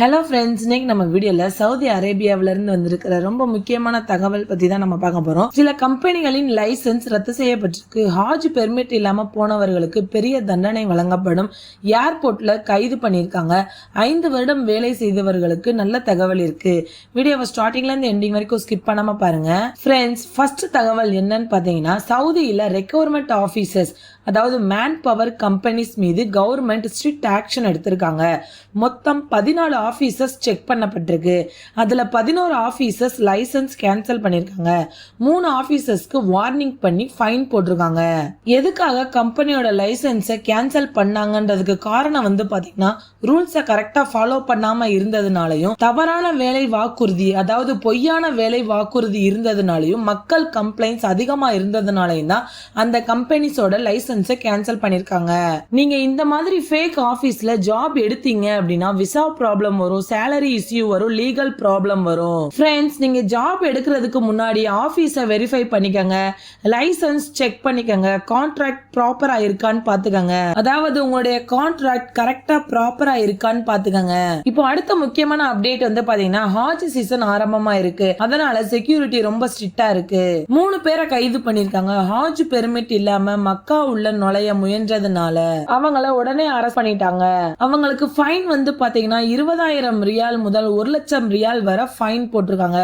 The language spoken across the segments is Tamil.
ஹலோ ஃப்ரெண்ட்ஸ், இன்னைக்கு நம்ம வீடியோல சவுதி அரேபியாவில இருந்து வந்திருக்கிற ரொம்ப முக்கியமான தகவல் பத்தி தான் நம்ம பார்க்க போறோம். சில கம்பெனிகளின் லைசன்ஸ் ரத்து செய்யப்பட்டிருக்கு. ஹாஜ் பெர்மிட் இல்லாம போனவர்களுக்கு பெரிய தண்டனை வழங்கப்படும். ஏர்போர்ட்ல கைது பண்ணிருக்காங்க. 5 வருடம் வேலை செய்தவர்களுக்கு நல்ல தகவல் இருக்கு. வீடியோவை ஸ்டார்டிங்ல இருந்து எண்டிங் வரைக்கும் ஸ்கிப் பண்ணாம பாருங்க. ஃப்ரெண்ட்ஸ், ஃபர்ஸ்ட் தகவல் என்னன்னு பாத்தீங்கன்னா, சவுதியில ரெக்வயர்மெண்ட் ஆபீசர்ஸ் அதாவது மேன் பவர் கம்பெனிஸ் மீது கவர்மெண்ட் ஸ்ட்ரிக்ட் ஆக்ஷன் எடுத்திருக்காங்க. மொத்தம் 14 ஆபீசர்ஸ் செக் பண்ணப்பட்டிருக்கு. அதுல 11 ஆபீசர்ஸ் லைசன்ஸ் கேன்சல் பண்ணிருக்காங்க. 3 ஆபீசர்ஸ்க்கு வார்னிங் பண்ணி ஃபைன் போட்டிருக்காங்க. எதுக்காக கம்பெனியோட லைசன்ஸை கேன்சல் பண்ணாங்கன்றதுக்கு காரணம் பாத்தீங்கன்னா, ரூல்ஸை கரெக்டா ஃபாலோ பண்ணாம இருந்ததுனாலையும், தவறான வேலை வாக்குறுதி அதாவது பொய்யான வேலை வாக்குறுதி இருந்ததுனாலையும், மக்கள் கம்ப்ளைண்ட்ஸ் அதிகமா இருந்ததுனாலையும் தான் அந்த கம்பெனிஸோட லைசன்ஸை கேன்சல் பண்ணிருக்காங்க. நீங்க இந்த மாதிரி ஃபேக் ஆபீஸ்ல ஜாப் எடுத்தீங்க அப்படின்னா விசா ப்ராப்ளம் வரும், சேலரி இஷ்யூ வரும், லீகல் ப்ராப்ளம் வரும். ஃப்ரெண்ட்ஸ், நீங்க ஜாப் எடுக்கிறதுக்கு முன்னாடி ஆபீஸை வெரிஃபை பண்ணிக்கங்க, லைசன்ஸ் செக் பண்ணிக்கங்க, கான்ட்ராக்ட் ப்ராப்பரா இருக்கான்னு பாத்துக்கங்க. அதாவது உங்களுடைய கான்ட்ராக்ட் கரெக்டா ப்ராப்பரா இருக்கான்னு பாத்துக்கங்க. இப்போ அடுத்த முக்கியமான அப்டேட் பாத்தீங்கன்னா, ஹாஜ் சீசன் ஆரம்பமா இருக்கு. அதனால செக்யூரிட்டி ரொம்ப ஸ்ட்ரிக்ட்டா இருக்கு. 3 பேரை கைது பண்ணிருக்காங்க. ஹாஜ் பெர்மிட் இல்லாம மக்கா உள்ள நுழைய முயன்றதுனால அவங்கள உடனே அரெஸ்ட் பண்ணிட்டாங்க. அவங்களுக்கு ஃபைன் பாத்தீங்கன்னா 20,000 ரியால் முதல் 1,00,000 ரியால் வரை ஃபைன் போட்டிருக்காங்க.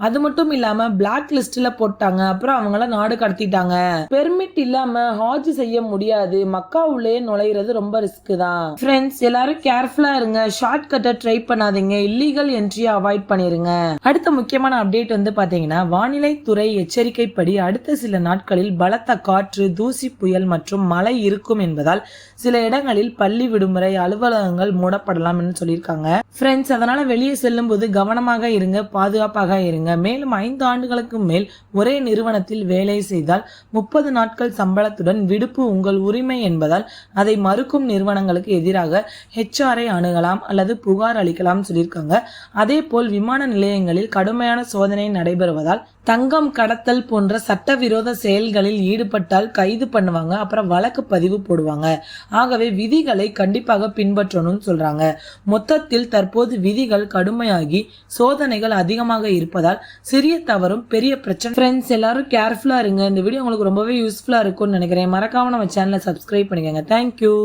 அது மட்டும் இல்லாம பிளாக் லிஸ்ட்ல போட்டாங்க. அப்புறம் அவங்கள நாடு கடத்திட்டாங்க. பெர்மிட் இல்லாம ஹாஜ் செய்ய முடியாது. மக்கா உள்ளே நுழையிறது ரொம்ப ரிஸ்க் தான். ஃப்ரெண்ட்ஸ், எல்லாரும் கேர்ஃபுல்லா இருங்க. ஷார்ட் கட்டை ட்ரை பண்ணாதீங்க. இல்லீகல் என்ட்ரியை அவாய்ட் பண்ணிருங்க. அடுத்த முக்கியமான அப்டேட் பாத்தீங்கன்னா, வானிலை துறை எச்சரிக்கைப்படி அடுத்த சில நாட்களில் பலத்த காற்று, தூசி புயல் மற்றும் மழை இருக்கும் என்பதால் சில இடங்களில் பள்ளி விடுமுறை, அலுவலகங்கள் மூடப்படலாம் என்று சொல்லியிருக்காங்க. ஃப்ரெண்ட்ஸ், அதனால வெளியே செல்லும் போது கவனமாக இருங்க, பாதுகாப்பாக இருங்க. மேலும் 5 ஆண்டுகளுக்கு மேல் ஒரே நிறுவனத்தில் வேலை செய்தால் 30 நாட்கள் சம்பளத்துடன் விடுப்பு உங்கள் உரிமை என்பதால் அதை மறுக்கும் நிறுவனங்களுக்கு எதிராக HR-ஐ அணுகலாம் அல்லது புகார் அளிக்கலாம் சொல்லியிருக்காங்க. அதே போல் விமான நிலையங்களில் கடுமையான சோதனை நடைபெறுவதால் தங்கம் கடத்தல் போன்ற சட்டவிரோத செயல்களில் ஈடுபட்டால் கைது பண்ணுவாங்க, அப்புறம் வழக்கு பதிவு போடுவாங்க. ஆகவே விதிகளை கண்டிப்பாக பின்பற்றணும்னு சொல்றாங்க. மொத்தத்தில் தற்போது விதிகள் கடுமையாகி சோதனைகள் அதிகமாக இருப்பதால் சிறிய தவறும் பெரிய பிரச்சனை. ஃப்ரெண்ட்ஸ், எல்லாரும் கேர்ஃபுல்லா இருங்க. இந்த வீடியோ உங்களுக்கு ரொம்பவே யூஸ்ஃபுல்லா இருக்கும்னு நினைக்கிறேன். மறக்காம நம்ம சேனலை சப்ஸ்கிரைப் பண்ணிக்கோங்க. தேங்க்யூ.